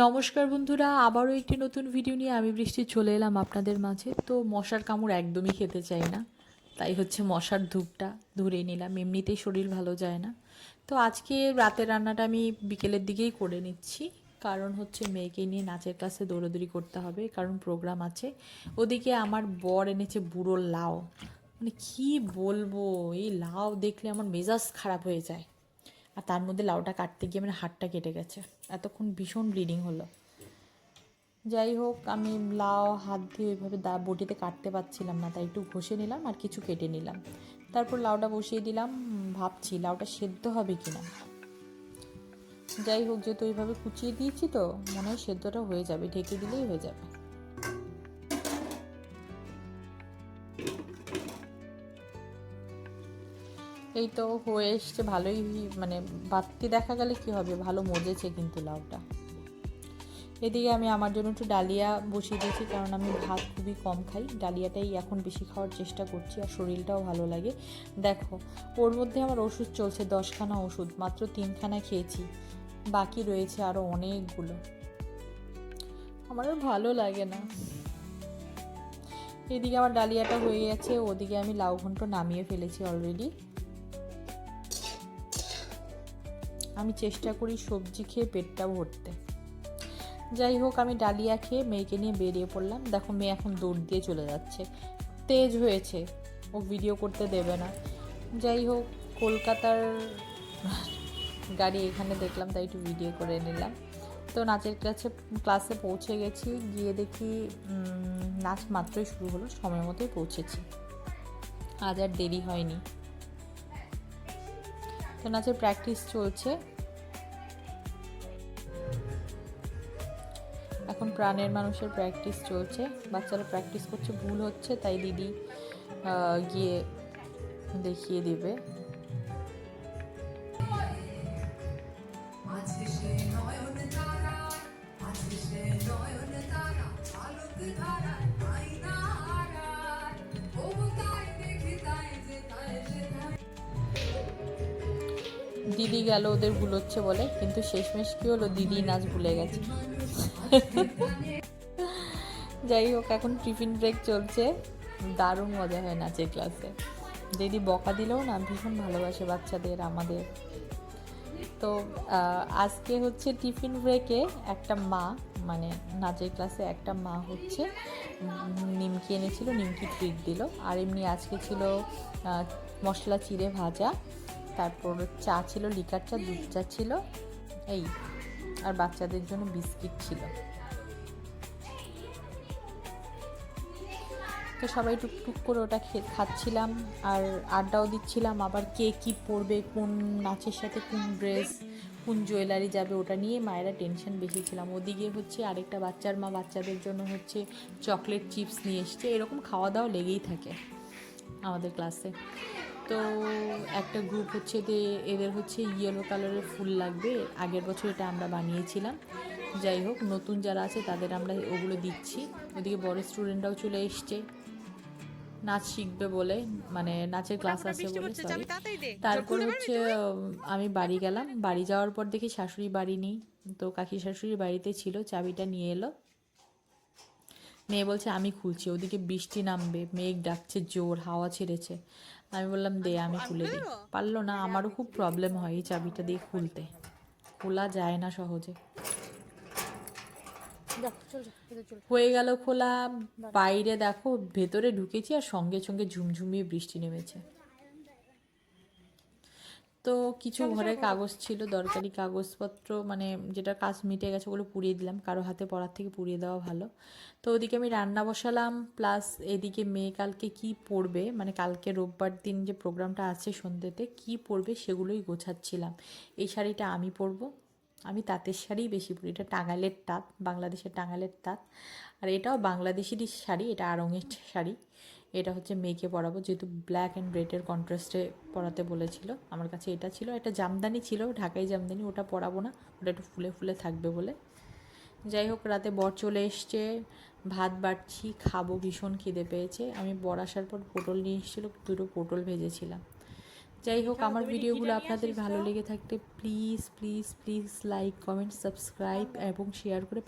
নমস্কার বন্ধুরা, আবারও একটি নতুন ভিডিও নিয়ে আমি বৃষ্টি চলে এলাম আপনাদের মাঝে। তো মশার কামড় একদমই খেতে চাই না, তাই হচ্ছে মশার ধূপটা ধরিয়ে নিলাম। এমনিতেই শরীর ভালো যায় না। তো আজকে রাতের রান্নাটা আমি বিকেলের দিকেই করে নিচ্ছি, কারণ হচ্ছে মেয়েকে নিয়ে নাচের ক্লাসে দৌড়াদৌড়ি করতে হবে, কারণ প্রোগ্রাম আছে। ওদিকে আমার বর এনেছে বুড়ো লাউ। মানে কি বলবো, এই লাউ দেখলে আমার মেজাজ খারাপ হয়ে যায়। আর তার মধ্যে লাউটা কাটতে গিয়ে আমার হাতটা কেটে গেছে, এতক্ষণ ভীষণ ব্লিডিং হলো। যাই হোক, আমি লাউ হাত দিয়ে ওইভাবে বটিতে কাটতে পারছিলাম না, তাই একটু ঘষে নিলাম আর কিছু কেটে নিলাম। তারপর লাউটা বসিয়ে দিলাম। ভাবছি লাউটা সেদ্ধ হবে কি না। যাই হোক, যেহেতু ওইভাবে কুচিয়ে দিয়েছি তো মনে হয় সেদ্ধটা হয়ে যাবে, ঢেকে দিলেই হয়ে যাবে। এই তো হয়ে এসছে ভালোই, মানে বাতি দেখা গেলে কি হবে, ভালো মজেছে কিন্তু লাউটা। এদিকে আমি আমার জন্য একটু ডালিয়া বসিয়ে দিয়েছি, কারণ আমি ভাত খুবই কম খাই, ডালিয়াটাই এখন বেশি খাওয়ার চেষ্টা করছি, আর শরীরটাও ভালো লাগে। দেখো, ওর মধ্যে আমার ওষুধ চলছে, 10খানা ওষুধ, মাত্র 3খানা খেয়েছি, বাকি রয়েছে আরও অনেকগুলো। আমার আর ভালো লাগে না। এদিকে আমার ডালিয়াটা হয়ে গেছে, ওদিকে আমি লাউ ঘন্ট নামিয়ে ফেলেছি অলরেডি। আমি চেষ্টা করি সবজি খেয়ে পেটটা ভরতে। যাই হোক, আমি ডালিয়া খেয়ে মেয়েকে নিয়ে বেরিয়ে পড়লাম। দেখো, মেয়ে এখন দৌড় দিয়ে চলে যাচ্ছে, তেজ হয়েছে, ও ভিডিও করতে দেবে না। যাই হোক, কলকাতার গাড়ি এখানে দেখলাম, তাই একটু ভিডিও করে নিলাম। তো নাচের ক্লাসে পৌঁছে গেছি, গিয়ে দেখি নাচ মাত্রই শুরু হলো, সময় মতোই পৌঁছেছি, আজ আর দেরি হয়নি। তো নাচের প্র্যাকটিস চলছে এখন, প্রাণের মানুষের প্র্যাকটিস চলছে, বাচ্চারা প্র্যাকটিস করছে, ভুল হচ্ছে তাই দিদি গিয়ে দেখিয়ে দেবে। দিদি গেল ওদের ভুল হচ্ছে বলে, কিন্তু শেষমেশ কি হলো, দিদি নাচ ভুলে গেছে। যাই হোক, এখন টিফিন ব্রেক চলছে, দারুণ মজা হয় নাচের ক্লাসে। দিদি বকা দিলেও না ভীষণ ভালোবাসে বাচ্চাদের আমাদের। তো আজকে হচ্ছে টিফিন ব্রেকে একটা মা, মানে নাচের ক্লাসে একটা মা হচ্ছে নিমকি এনেছিল, নিমকি ট্রিট দিল। আর এমনি আজকে ছিল মশলা চিড়ে ভাজা, তারপর চা ছিল, লিকার চা, দুধ চা ছিল, এই, আর বাচ্চাদের জন্য বিস্কিট ছিল। তো সবাই টুকটুক করে ওটা খাচ্ছিলাম আর আড্ডাও দিচ্ছিলাম। আবার কে কী পরবে, কোন নাচের সাথে কোন ড্রেস, কোন জুয়েলারি যাবে, ওটা নিয়ে মায়েরা টেনশন বেশি ছিলাম। ওদিকে হচ্ছে আরেকটা বাচ্চার মা বাচ্চাদের জন্য হচ্ছে চকলেট চিপস নিয়ে এসছে। এরকম খাওয়া দাওয়া লেগেই থাকে আমাদের ক্লাসে। তো একটা গ্রুপ হচ্ছে এদের হচ্ছে ইয়েলো কালারের ফুল লাগবে, আগের বছর এটা আমরা বানিয়েছিলাম। যাই হোক, নতুন যারা আছে তাদের আমরা ওগুলো দিচ্ছি। ওদিকে বড় স্টুডেন্টরাও চলে এসছে নাচ শিখবে বলে, মানে নাচের ক্লাস আছে বলে, সরি। তারপর হচ্ছে আমি বাড়ি গেলাম, বাড়ি যাওয়ার পর দেখি শাশুড়ি বাড়ি নেই। তো কাকি শাশুড়ি বাড়িতে ছিল, চাবিটা নিয়ে এলো। মেয়ে বলছে আমি খুলছি, ওদিকে বৃষ্টি নামবে, মেঘ ডাকছে জোর, হাওয়া ছেড়েছে। আমি বললাম দে, আমি খুলে দিই। পারলো না, আমারও খুব প্রবলেম হয় এই চাবিটা দিয়ে খুলতে, খোলা যায় না সহজে। হয়ে গেল খোলা, বাইরে দেখো, ভেতরে ঢুকেছি আর সঙ্গে সঙ্গে ঝুমঝুমিয়ে বৃষ্টি নেমেছে। তো কিছু ঘরে কাগজ ছিল, দরকারি কাগজপত্র, মানে যেটা কাজ মিটে গেছে ওগুলো পুড়িয়ে দিলাম, কারো হাতে পড়ার থেকে পুড়িয়ে দেওয়া ভালো। তো ওদিকে আমি রান্না বসালাম, প্লাস এদিকে মেয়ে কালকে কি পরবে, মানে কালকে রোববার দিন যে প্রোগ্রামটা আছে সন্ধ্যেতে, কি পরবে সেগুলোই গোছাচ্ছিলাম। এই শাড়িটা আমি পরবো, আমি তাঁতের শাড়িই বেশি পরি, এটা টাঙ্গাইলের তাঁত, বাংলাদেশের টাঙ্গাইলের তাঁত। আর এটাও বাংলাদেশেরই শাড়ি, এটা আড়ংয়ের শাড়ি। এটা হচ্ছে মেয়েকে পরাবো, যেহেতু ব্ল্যাক অ্যান্ড রেডের কন্ট্রাস্টে পরাতে বলেছিল। আমার কাছে এটা ছিল, একটা জামদানি ছিল, ঢাকাই জামদানি, ওটা পরাবো না, ওটা একটু ফুলে ফুলে থাকবে বলে। যাই হোক, রাতে বর চলে এসছে, ভাত বাড়ছি, খাবো, ভীষণ খিদে পেয়েছে। আমি বর আসার পর পটল নিয়ে এসেছিলো, দুটো পটল ভেজেছিলাম। যাই হোক, আমার ভিডিওগুলো আপনাদের ভালো লেগে থাকলে please please please like, comment, subscribe এবং শেয়ার করে